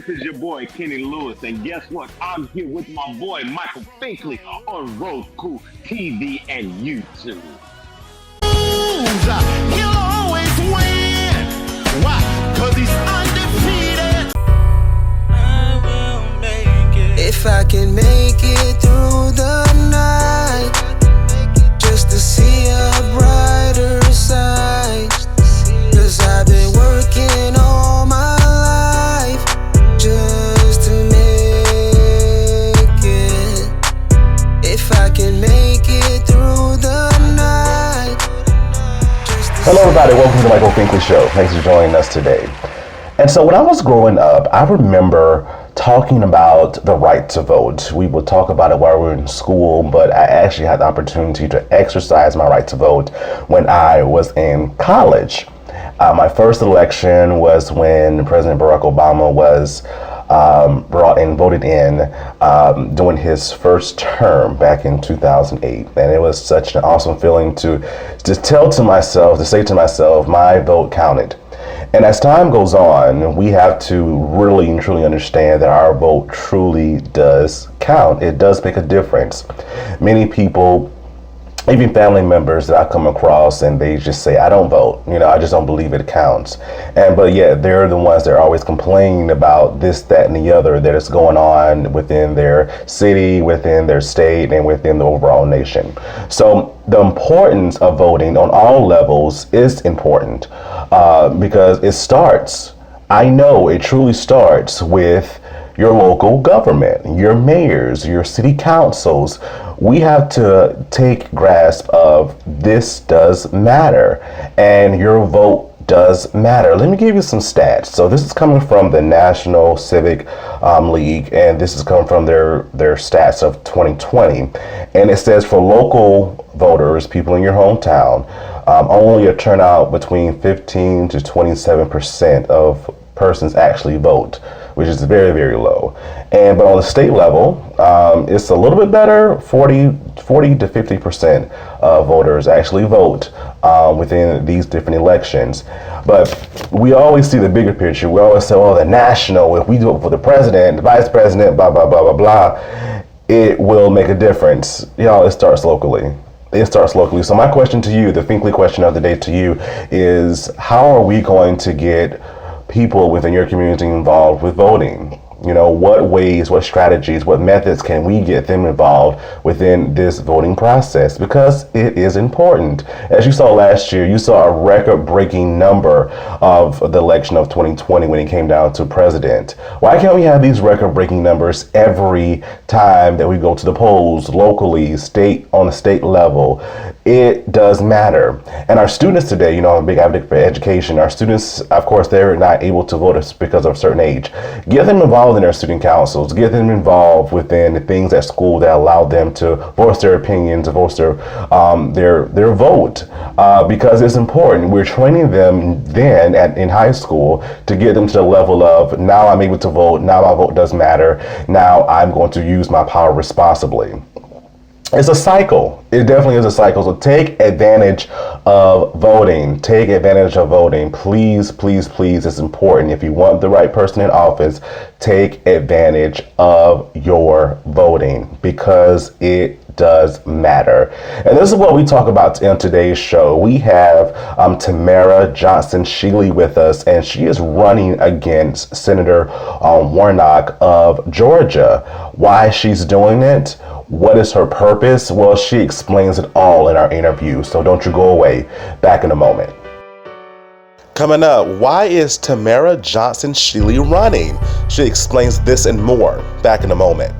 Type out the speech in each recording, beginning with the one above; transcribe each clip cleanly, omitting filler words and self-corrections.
is your boy Kenny Lewis, and guess what? I'm here with my boy Michael Finkley on RokuTV and YouTube. He'll always win. Why? 'Cause he's undefeated. I will make it. If I can make it through the night, just to see a brighter side. 'Cause I've been working all my life just to make it. If I can make it through the night. Hello everybody, welcome to the Michael Finkley Show. Thanks for joining us today. And so when I was growing up, I remember talking about the right to vote. We would talk about it while we were in school, but I actually had the opportunity to exercise my right to vote when I was in college. My first election was when President Barack Obama was voted in during his first term back in 2008. And it was such an awesome feeling to say to myself, my vote counted. And as time goes on, we have to really and truly understand that our vote truly does count. It does make a difference. Many people, even family members that I come across, and they just say, I don't vote, I just don't believe it counts. But yet they're the ones that are always complaining about this, that, and the other that is going on within their city, within their state, and within the overall nation. So the importance of voting on all levels is important because it starts, I know it truly starts with your local government, your mayors, your city councils. We have to take grasp of this does matter, and your vote does matter. Let me give you some stats. So this is coming from the National Civic League, and this is coming from their stats of 2020. And it says for local voters, people in your hometown, only a turnout between 15 to 27% of persons actually vote, which is very, very low. But on the state level, it's a little bit better. 40 to 50% of voters actually vote within these different elections. But we always see the bigger picture. We always say, the national, if we do it for the president, the vice president, blah, blah, blah, blah, blah, it will make a difference. It starts locally. It starts locally. So my question to you, the Finkley question of the day to you is, how are we going to get people within your community involved with voting? What ways, what strategies, what methods can we get them involved within this voting process? Because it is important. As you saw last year, you saw a record-breaking number of the election of 2020 when it came down to president. Why can't we have these record-breaking numbers every time that we go to the polls locally, on the state level? It does matter. And our students today, I'm a big advocate for education. Our students, of course, they're not able to vote because of a certain age. Get them involved in their student councils. Get them involved within the things at school that allow them to voice their opinions, to voice their vote, because it's important. We're training them then in high school to get them to the level of, now I'm able to vote, now my vote does matter, now I'm going to use my power responsibly. It's a cycle. It definitely is a cycle. So take advantage of voting. Take advantage of voting. Please, please, please. It's important. If you want the right person in office, take advantage of your voting because it does matter. And this is what we talk about in today's show. We have Tamara Johnson-Shealey with us, and she is running against Senator Warnock of Georgia. Why she's doing it? What is her purpose? Well, she explains it all in our interview, so don't you go away. Back in a moment. Coming up, why is Tamara Johnson-Shealey running? She explains this and more. Back in a moment.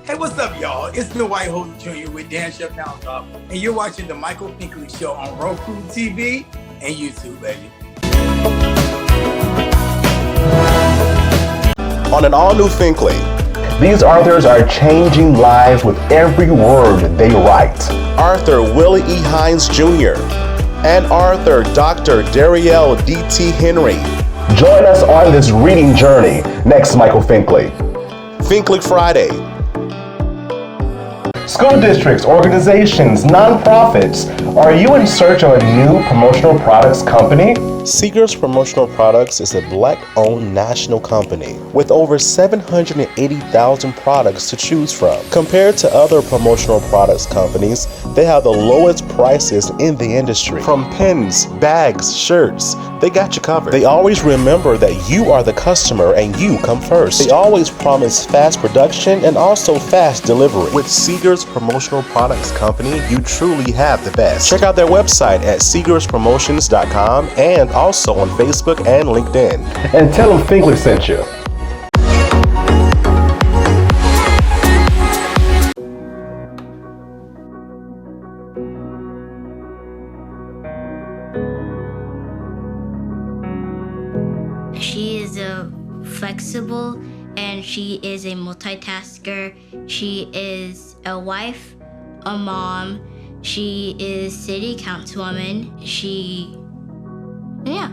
Hey, what's up, y'all? It's Bill Whitehouse Jr. with Dan Chef House Talk, and you're watching the Michael Finkley Show on RokuTV and YouTube, baby. On an all-new Finkley, these authors are changing lives with every word they write. Arthur Willie E. Hines Jr. and author Dr. Darielle D.T. Henry. Join us on this reading journey. Next, Michael Finkley. Finkley Friday. School districts, organizations, nonprofits. Are you in search of a new promotional products company? Seegers Promotional Products is a Black-owned national company with over 780,000 products to choose from. Compared to other promotional products companies, they have the lowest prices in the industry. From pens, bags, shirts, they got you covered. They always remember that you are the customer and you come first. They always promise fast production and also fast delivery. With Seegers Promotional Products Company, you truly have the best. Check out their website at seegerspromotions.com and also on Facebook and LinkedIn. And tell them Finkley sent you. She is flexible and she is a multitasker. She is a wife, a mom. She is city councilwoman. Yeah.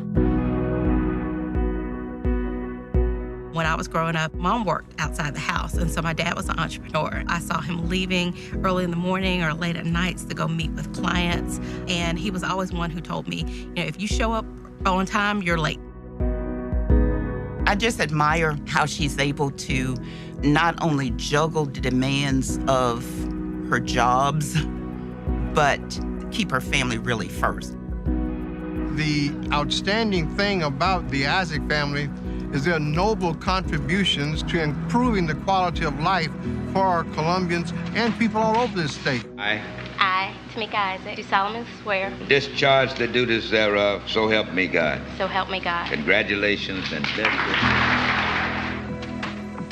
When I was growing up, Mom worked outside the house, and so my dad was an entrepreneur. I saw him leaving early in the morning or late at nights to go meet with clients, and he was always one who told me, if you show up on time, you're late. I just admire how she's able to not only juggle the demands of her jobs, but keep her family really first. The outstanding thing about the Isaac family is their noble contributions to improving the quality of life for our Colombians and people all over this state. I, Tamika Isaac, do solemnly swear. Discharge the duties thereof, so help me God. So help me God. Congratulations and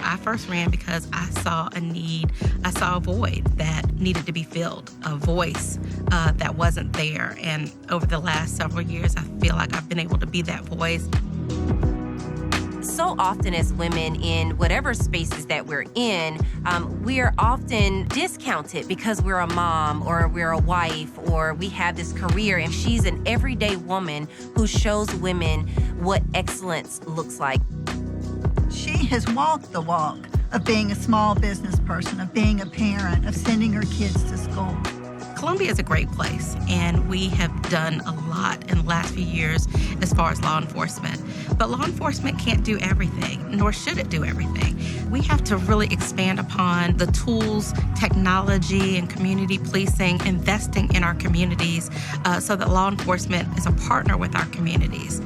I first ran because I saw a need, I saw a void that needed to be filled, a voice that wasn't there. And over the last several years, I feel like I've been able to be that voice. So often as women in whatever spaces that we're in, we're often discounted because we're a mom or we're a wife or we have this career, and she's an everyday woman who shows women what excellence looks like. She has walked the walk of being a small business person, of being a parent, of sending her kids to school. Columbia is a great place, and we have done a lot in the last few years as far as law enforcement. But law enforcement can't do everything, nor should it do everything. We have to really expand upon the tools, technology, and community policing, investing in our communities so that law enforcement is a partner with our communities.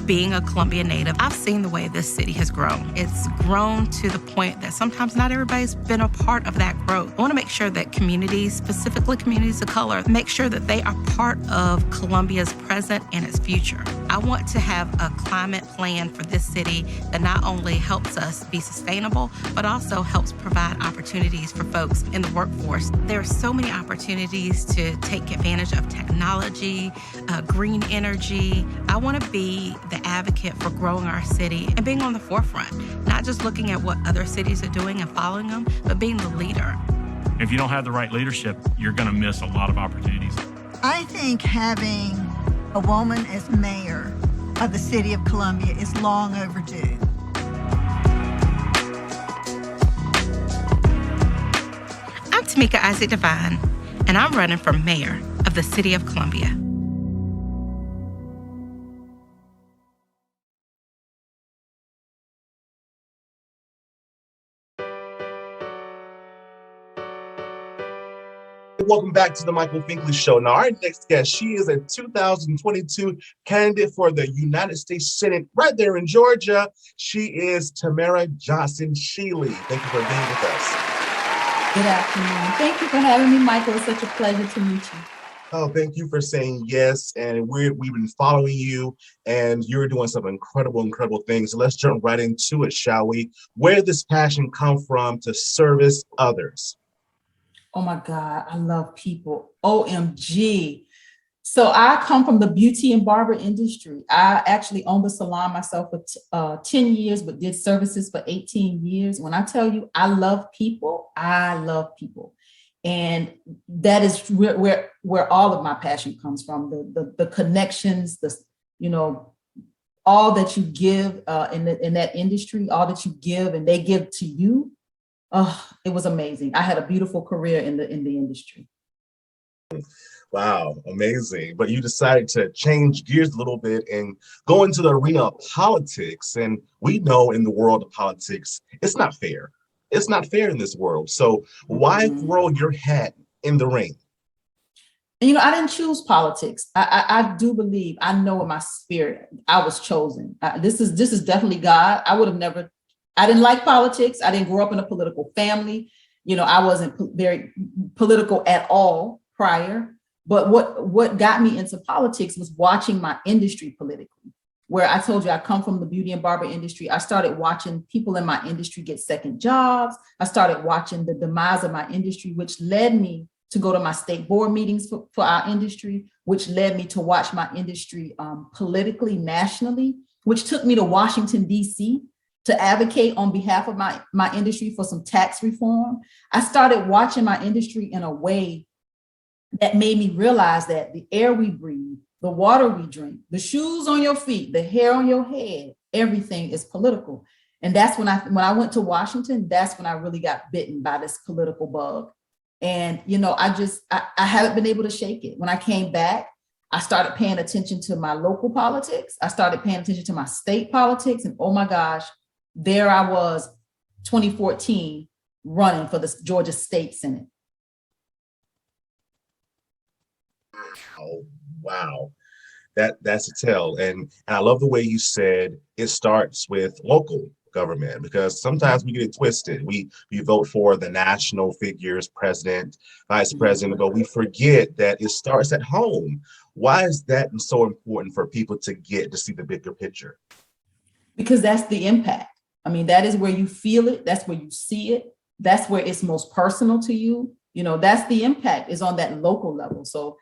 Being a Columbia native, I've seen the way this city has grown. It's grown to the point that sometimes not everybody's been a part of that growth. I want to make sure that communities, specifically communities of color, make sure that they are part of Columbia's present and its future. I want to have a climate plan for this city that not only helps us be sustainable, but also helps provide opportunities for folks in the workforce. There are so many opportunities to take advantage of technology, green energy. I want to be the advocate for growing our city and being on the forefront, not just looking at what other cities are doing and following them, but being the leader. If you don't have the right leadership, you're going to miss a lot of opportunities. I think having a woman as mayor of the city of Columbia is long overdue. I'm Tamika Isaac Devine, and I'm running for mayor of the city of Columbia. Welcome back to the Michael Finkley Show. Now, our next guest, she is a 2022 candidate for the United States Senate right there in Georgia. She is Tamara Johnson-Shealey. Thank you for being with us. Good afternoon. Thank you for having me, Michael. It's such a pleasure to meet you. Oh, thank you for saying yes. And we've been following you, and you're doing some incredible things. So let's jump right into it, shall we? Where did this passion come from to service others? Oh my God, I love people. OMG. So I come from the beauty and barber industry. I actually owned a salon myself for 10 years, but did services for 18 years. When I tell you I love people, I love people. And that is where all of my passion comes from, the connections, all that you give in that industry, all that you give and they give to you. Oh, it was amazing. I had a beautiful career in the industry. Wow, amazing. But you decided to change gears a little bit and go into the arena of politics. And we know in the world of politics, it's not fair. It's not fair in this world. So why throw your hat in the ring? And, I didn't choose politics. I do believe, I know in my spirit, I was chosen. This is definitely God. I didn't like politics. I didn't grow up in a political family. I wasn't very political at all prior. But what got me into politics was watching my industry politically, where I told you I come from the beauty and barber industry. I started watching people in my industry get second jobs. I started watching the demise of my industry, which led me to go to my state board meetings for our industry, which led me to watch my industry politically, nationally, which took me to Washington, D.C. to advocate on behalf of my industry for some tax reform. I started watching my industry in a way that made me realize that the air we breathe, the water we drink, the shoes on your feet, the hair on your head, everything is political. And that's when I went to Washington, that's when I really got bitten by this political bug. And, I haven't been able to shake it. When I came back, I started paying attention to my local politics. I started paying attention to my state politics. And oh my gosh, there I was, 2014, running for the Georgia State Senate. Oh, wow. That's a tell. And I love the way you said it starts with local government, because sometimes we get it twisted. We vote for the national figures, president, vice president, but we forget that it starts at home. Why is that so important for people to get to see the bigger picture? Because that's the impact. I mean, that is where you feel it. That's where you see it. That's where it's most personal to you. That's the impact, is on that local level. So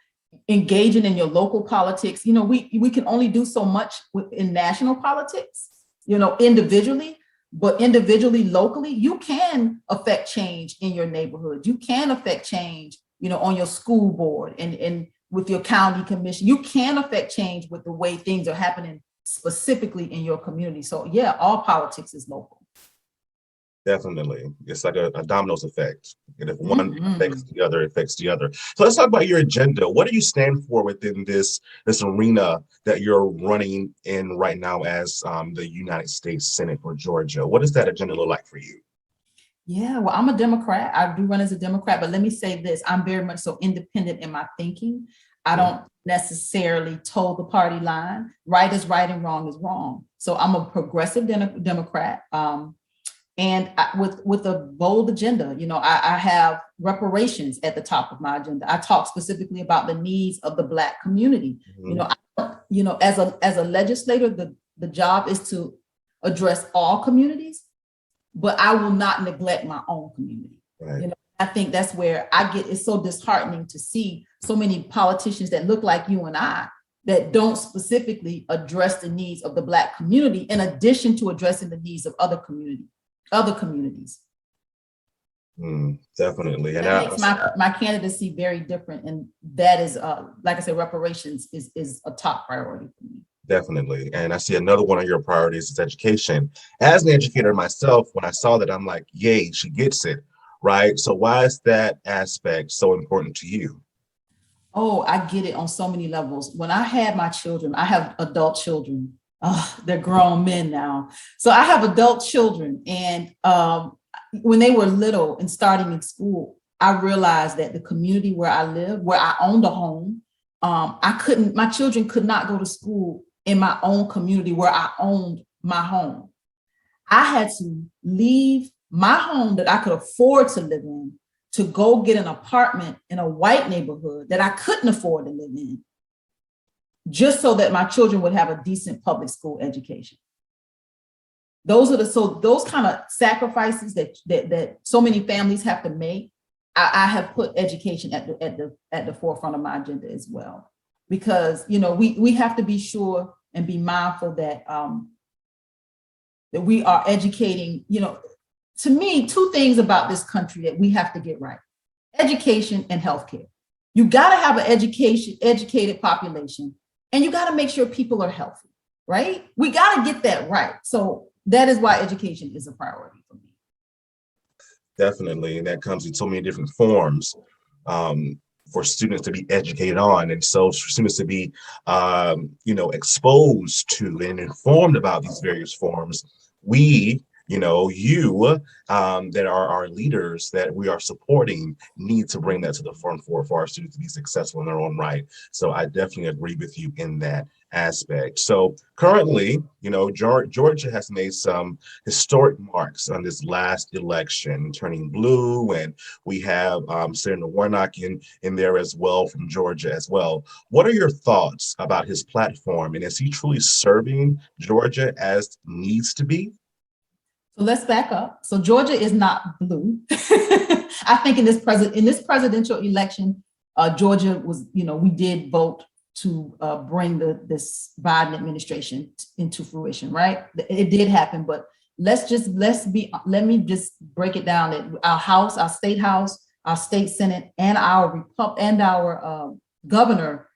engaging in your local politics, we can only do so much in national politics, individually, but individually, locally, you can affect change in your neighborhood. You can affect change, on your school board and with your county commission. You can affect change with the way things are happening specifically in your community. So yeah, all politics is local. Definitely. It's like a dominoes effect. And if one affects the other, it affects the other. So let's talk about your agenda. What do you stand for within this arena that you're running in right now as the United States Senate for Georgia? What does that agenda look like for you? Yeah, well, I'm a Democrat. I do run as a Democrat, but let me say this. I'm very much so independent in my thinking. I don't necessarily toe the party line. Right is right and wrong is wrong. So I'm a progressive Democrat. And with a bold agenda, I have reparations at the top of my agenda. I talk specifically about the needs of the Black community. As a legislator, the job is to address all communities, but I will not neglect my own community. Right. I think that's where it's so disheartening to see so many politicians that look like you and I that don't specifically address the needs of the Black community, in addition to addressing the needs of other communities. Definitely. And that makes my candidacy very different. And that is, like I said, reparations is a top priority for me. Definitely. And I see another one of your priorities is education. As an educator myself, when I saw that, I'm like, yay, she gets it, right? So why is that aspect so important to you? Oh, I get it on so many levels. When I had my children, I have adult children. They're grown men now. So I have adult children. And when they were little and starting in school, I realized that the community where I live, where I owned a home, my children could not go to school in my own community where I owned my home. I had to leave my home that I could afford to live in to go get an apartment in a white neighborhood that I couldn't afford to live in, just so that my children would have a decent public school education. Those kind of sacrifices that so many families have to make. I have put education at the forefront of my agenda as well, because we have to be sure and be mindful that that we are educating. To me, two things about this country that we have to get right: education and healthcare. You got to have an educated population. And you got to make sure people are healthy, right? We got to get that right. So that is why education is a priority for me. Definitely, and that comes in so many different forms for students to be educated on, and so for students to be, exposed to and informed about these various forms. We, you that are our leaders that we are supporting need to bring that to the front for our students to be successful in their own right. So I definitely agree with you in that aspect. So currently, Georgia has made some historic marks on this last election, turning blue, and we have Senator Warnock in there as well from Georgia as well. What are your thoughts about his platform, and is he truly serving Georgia as needs to be? So let's back up. So Georgia is not blue. I think in this presidential election, Georgia was, we did vote to bring this Biden administration into fruition, right? It did happen, but let me just break it down that our house, our state house, our state senate, and our governor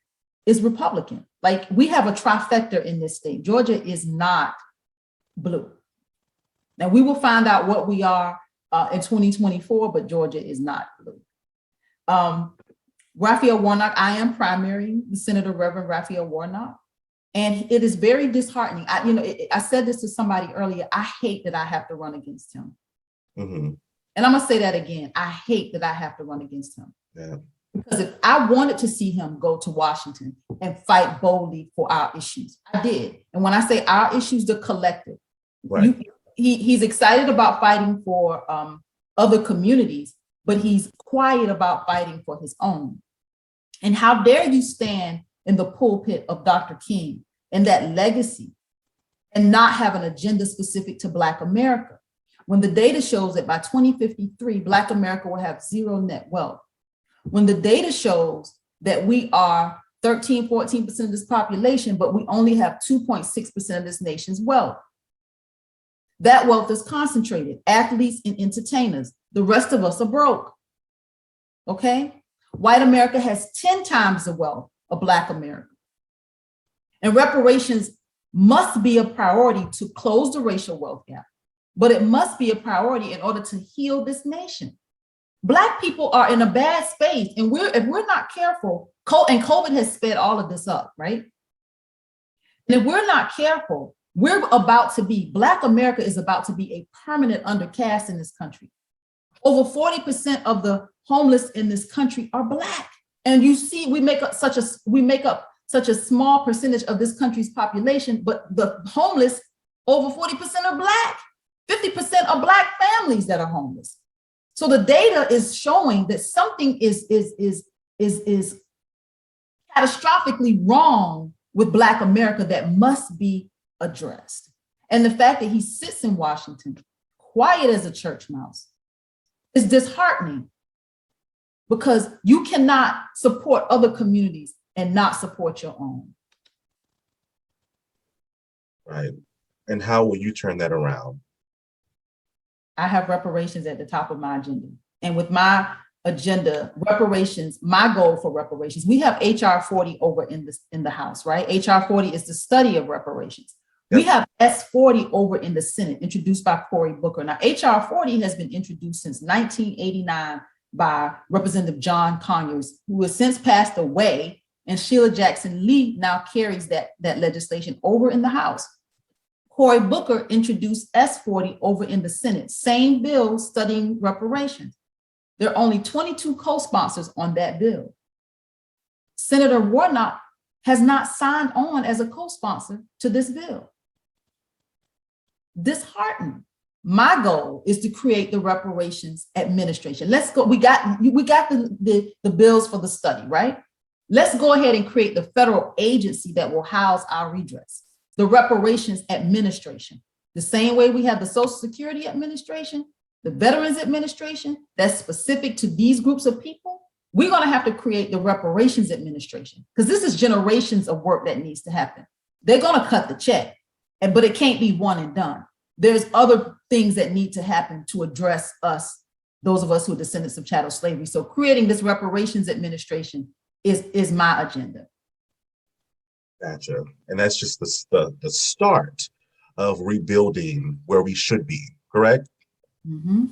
is Republican. Like, we have a trifecta in this state. Georgia is not blue. Now, we will find out what we are in 2024, but Georgia is not blue. Raphael Warnock, I am primarying the Senator Reverend Raphael Warnock, and it is very disheartening. I said this to somebody earlier. I hate that I have to run against him. Mm-hmm. And I'm gonna say that again. I hate that I have to run against him. Yeah. Because if I wanted to see him go to Washington and fight boldly for our issues, I did. And when I say our issues, the collective. Right. He's excited about fighting for other communities, but he's quiet about fighting for his own. And how dare you stand in the pulpit of Dr. King and that legacy and not have an agenda specific to Black America, when the data shows that by 2053, Black America will have zero net wealth. When the data shows that we are 13, 14% of this population, but we only have 2.6% of this nation's wealth. That wealth is concentrated, athletes and entertainers. The rest of us are broke, okay? White America has 10 times the wealth of Black America. And reparations must be a priority to close the racial wealth gap, but it must be a priority in order to heal this nation. Black people are in a bad space, and if we're not careful, and COVID has sped all of this up, right? And if we're not careful, Black America is about to be a permanent undercast in this country. Over 40% of the homeless in this country are Black. And you see, we make up such a small percentage of this country's population, but the homeless, over 40% are Black. 50% are Black families that are homeless. So the data is showing that something is catastrophically wrong with Black America that must be addressed. And the fact that he sits in Washington, quiet as a church mouse, is disheartening, because you cannot support other communities and not support your own. Right. And how will you turn that around? I have reparations at the top of my agenda. And with my agenda, reparations, my goal for reparations, we have HR 40 over in the House, right? HR 40 is the study of reparations. Yep. We have S40 over in the Senate, introduced by Cory Booker. Now, HR 40 has been introduced since 1989 by Representative John Conyers, who has since passed away, and Sheila Jackson Lee now carries that legislation over in the House. Cory Booker introduced S40 over in the Senate, same bill studying reparations. There are only 22 co-sponsors on that bill. Senator Warnock has not signed on as a co-sponsor to this bill. Disheartening. My goal is to create the reparations administration. Let's go. We got the bills for the study, right? Let's go ahead and create the federal agency that will house our redress. The reparations administration, the same way we have the Social Security Administration, the Veterans Administration, that's specific to these groups of people. We're going to have to create the reparations administration, because this is generations of work that needs to happen. They're going to cut the check, but it can't be one and done. There's other things that need to happen to address us, those of us who are descendants of chattel slavery. So creating this reparations administration is my agenda. Gotcha. And that's just the start of rebuilding where we should be, correct? Mm-hmm.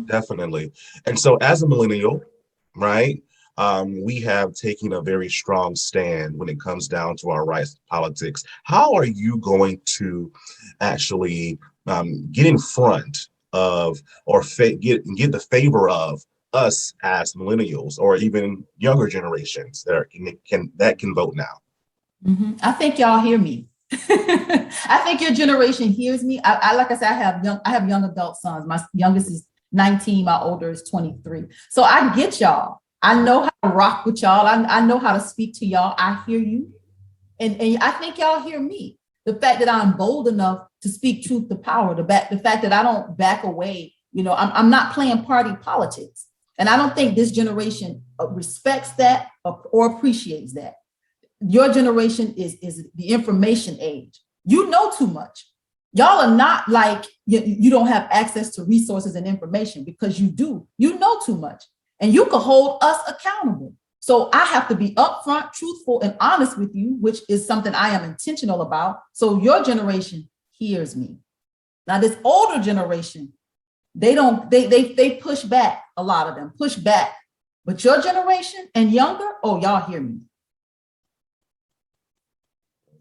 Definitely. And so as a millennial, right, we have taken a very strong stand when it comes down to our rights politics. How are you going to actually get in front of or get the favor of us as millennials or even younger generations that can vote now? I think y'all hear me. I think your generation hears me. I like I said, I have young adult sons. My youngest is 19, my older is 23. So I get y'all. I know how to rock with y'all. I know how to speak to y'all. I hear you. And I think y'all hear me. The fact that I'm bold enough to speak truth to power, the fact that I don't back away, I'm not playing party politics. And I don't think this generation respects that or appreciates that. Your generation is the information age. You know too much. Y'all are not like you don't have access to resources and information, because you do. You know too much. And you can hold us accountable. So I have to be upfront, truthful, and honest with you, which is something I am intentional about. So your generation hears me. Now, this older generation, they push back. A lot of them push back. But your generation and younger, oh, y'all hear me.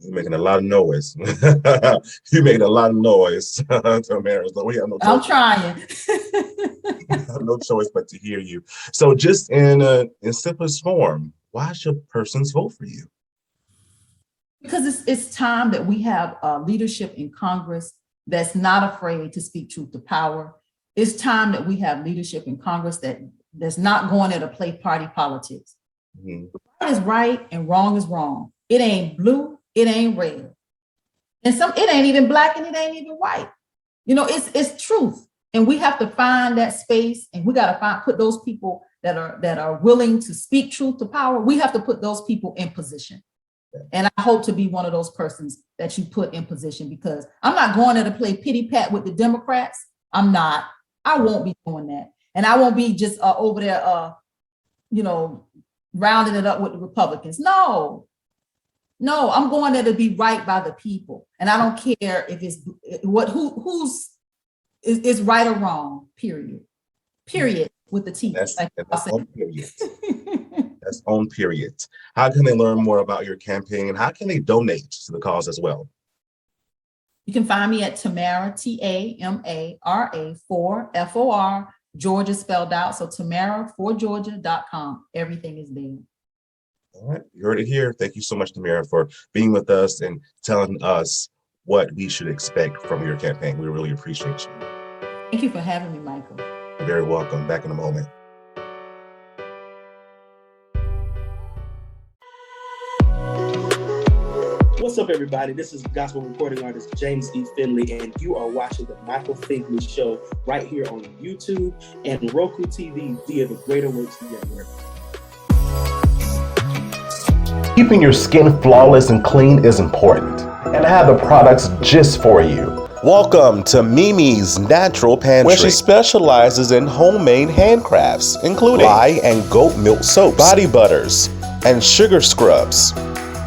You're making a lot of noise. You're making a lot of noise, Tamara. So we have no choice. I'm trying. No choice but to hear you. So just in simplest form, why should persons vote for you? Because it's time that we have leadership in Congress that's not afraid to speak truth to power. It's time that we have leadership in Congress that's not going there to play party politics. Right is right and wrong is wrong. It ain't blue, it ain't red. And it ain't even black and it ain't even white. It's truth. And we have to find that space, and we got to put those people that are willing to speak truth to power. We have to put those people in position. And I hope to be one of those persons that you put in position, because I'm not going there to play pity pat with the Democrats. I'm not. I won't be doing that. And I won't be just over there, rounding it up with the Republicans. No, I'm going there to be right by the people. And I don't care if it's who's right or wrong, period with the T. That's on period. That's on period. How can they learn more about your campaign, and how can they donate to the cause as well? You can find me at Tamara, Tamara 4 FOR, Georgia spelled out. So Tamara4Georgia.com. Everything is there. All right, you heard it here. Thank you so much, Tamara, for being with us and telling us what we should expect from your campaign. We really appreciate you. Thank you for having me, Michael. You're very welcome. Back in a moment. What's up, everybody? This is gospel recording artist James E. Finley, and you are watching the Michael Finkley Show right here on YouTube and RokuTV via the Greater Works Network. Keeping your skin flawless and clean is important, and I have the products just for you. Welcome to Mimi's Natural Pantry, where she specializes in homemade handcrafts, including lye and goat milk soaps, body butters, and sugar scrubs.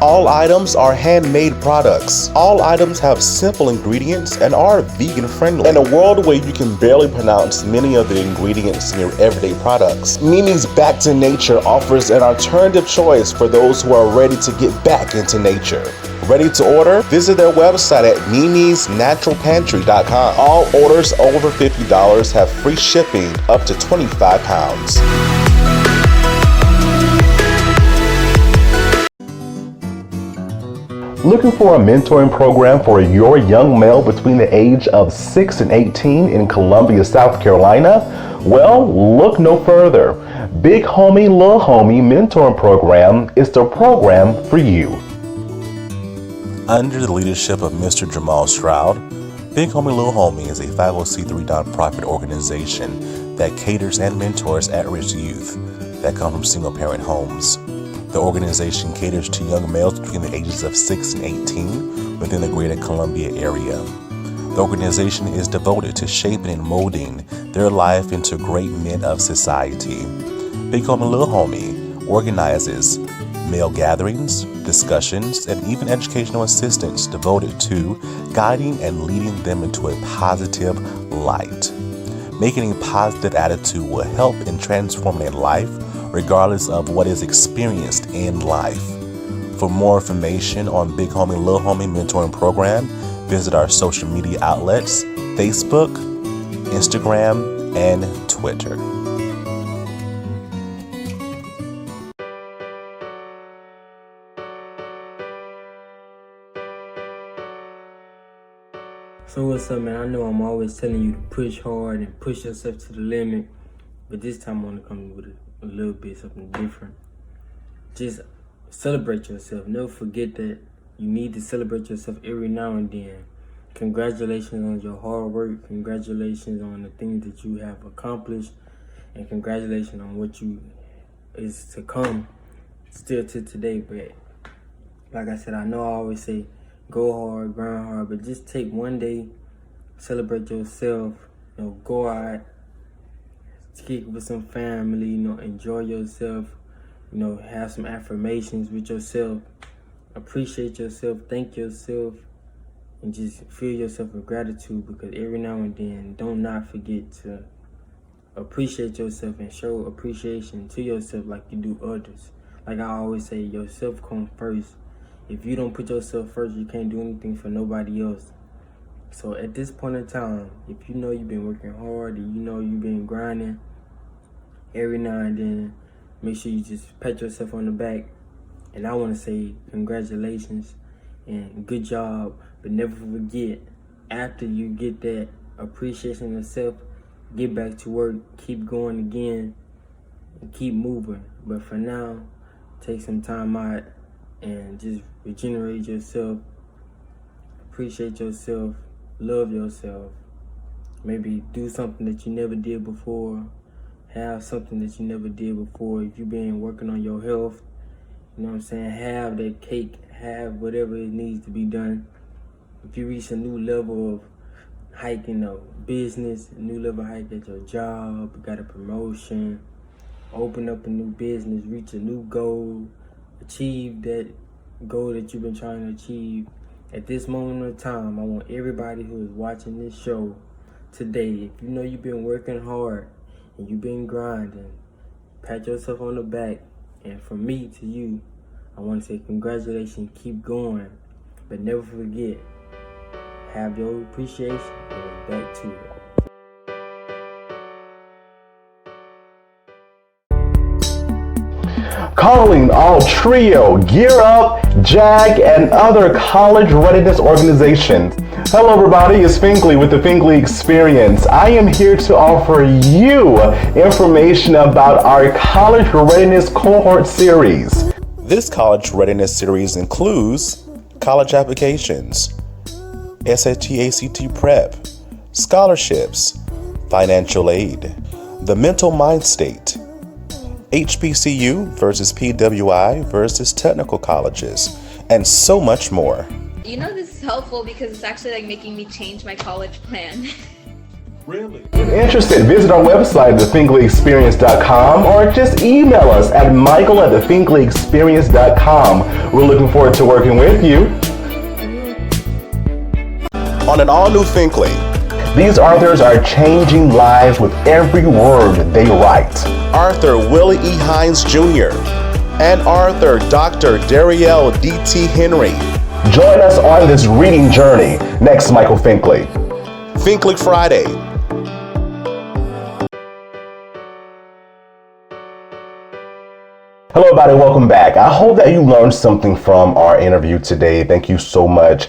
All items are handmade products. All items have simple ingredients and are vegan friendly. In a world where you can barely pronounce many of the ingredients in your everyday products, Mimi's Back to Nature offers an alternative choice for those who are ready to get back into nature. Ready to order? Visit their website at mimisnaturalpantry.com. All orders over $50 have free shipping up to 25 pounds. Looking for a mentoring program for your young male between the age of 6 and 18 in Columbia, South Carolina? Well, look no further. Big Homie, Little Homie Mentoring Program is the program for you. Under the leadership of Mr. Jamal Stroud, Big Homie, Little Homie is a 501c3 nonprofit organization that caters and mentors at-risk youth that come from single-parent homes. The organization caters to young males between the ages of 6 and 18 within the greater Columbia area. The organization is devoted to shaping and molding their life into great men of society. Big Homie Little Homie organizes male gatherings, discussions, and even educational assistance devoted to guiding and leading them into a positive light. Making a positive attitude will help in transforming a life regardless of what is experienced in life. For more information on Big Homie, Little Homie Mentoring Program, visit our social media outlets, Facebook, Instagram, and Twitter. So what's up, man? I know I'm always telling you to push hard and push yourself to the limit, but this time I want to come with a little bit something different. Just celebrate yourself. Never forget that you need to celebrate yourself every now and then. Congratulations on your hard work. Congratulations on the things that you have accomplished, and congratulations on what you is to come still to today. But like I said, I know I always say go hard, grind hard, but just take one day, celebrate yourself, go out, kick with some family, enjoy yourself, have some affirmations with yourself, appreciate yourself, thank yourself, and just fill yourself with gratitude, because every now and then, don't not forget to appreciate yourself and show appreciation to yourself like you do others. Like I always say, yourself comes first. If you don't put yourself first, you can't do anything for nobody else. So at this point in time, if you know you've been working hard and you know you've been grinding, every now and then, make sure you just pat yourself on the back. And I want to say congratulations and good job. But never forget, after you get that appreciation of yourself, get back to work, keep going again, and keep moving. But for now, take some time out and just regenerate yourself, appreciate yourself, love yourself. Maybe do something that you never did before, have something that you never did before. If you've been working on your health, have that cake, have whatever it needs to be done. If you reach a new level of hike in a business, a new level of hike at your job, got a promotion, open up a new business, reach a new goal, achieve that goal that you've been trying to achieve. At this moment of time, I want everybody who is watching this show today, if you know you've been working hard and you've been grinding, pat yourself on the back. And from me to you, I want to say congratulations, keep going. But never forget, have your appreciation and back to it. Calling all TRIO, Gear Up, JAG, and other college readiness organizations. Hello everybody, it's Finkley with the Finkley Experience. I am here to offer you information about our College Readiness Cohort Series. This College Readiness Series includes college applications, SAT, ACT prep, scholarships, financial aid, the mental mind state, HBCU versus PWI versus technical colleges, and so much more. This is helpful because it's actually making me change my college plan. Really? If interested, visit our website, thefinkleyexperience.com, or just email us at michael@thefinkleyexperience.com. We're looking forward to working with you. On an all-new Finkley, these authors are changing lives with every word they write. Arthur Willie E. Hines Jr. and Arthur Dr. Darielle D.T. Henry. Join us on this reading journey. Next, Michael Finkley. Finkley Friday. Hello everybody, welcome back. I hope that you learned something from our interview today. Thank you so much,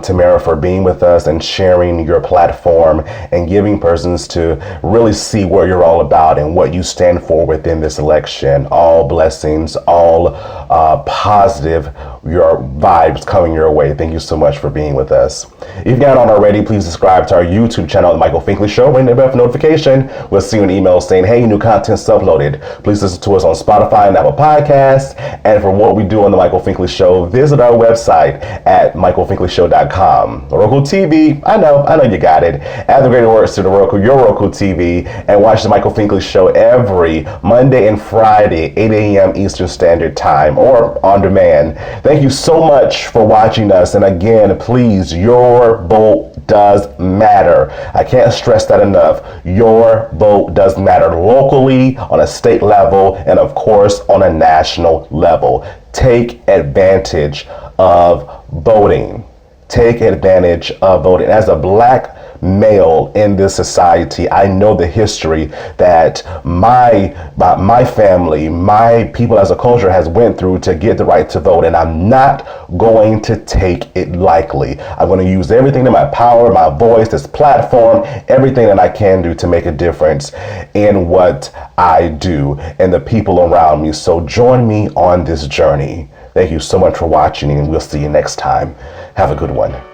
Tamara, for being with us and sharing your platform and giving persons to really see what you're all about and what you stand for within this election. All blessings, all positive, your vibes coming your way. Thank you so much for being with us. If you've not already, please subscribe to our YouTube channel, The Michael Finkley Show. Ring the bell for notification. We'll see you an email saying, hey, new content's uploaded. Please listen to us on Spotify and Apple Podcasts. And for what we do on The Michael Finkley Show, visit our website at michaelfinkleyshow.com. RokuTV, I know you got it. Add the greater words to the Roku, your Roku TV, and watch The Michael Finkley Show every Monday and Friday, 8 a.m. Eastern Standard Time, or on demand. Thank you so much for watching us. And again, please, your vote does matter. I can't stress that enough. Your vote does matter locally, on a state level, and of course on a national level. Take advantage of voting. Take advantage of voting. As a Black male in this society, I know the history that my family, my people as a culture has went through to get the right to vote, and I'm not going to take it lightly. I'm going to use everything in my power, my voice, this platform, everything that I can do to make a difference in what I do and the people around me. So join me on this journey. Thank you so much for watching, and we'll see you next time. Have a good one.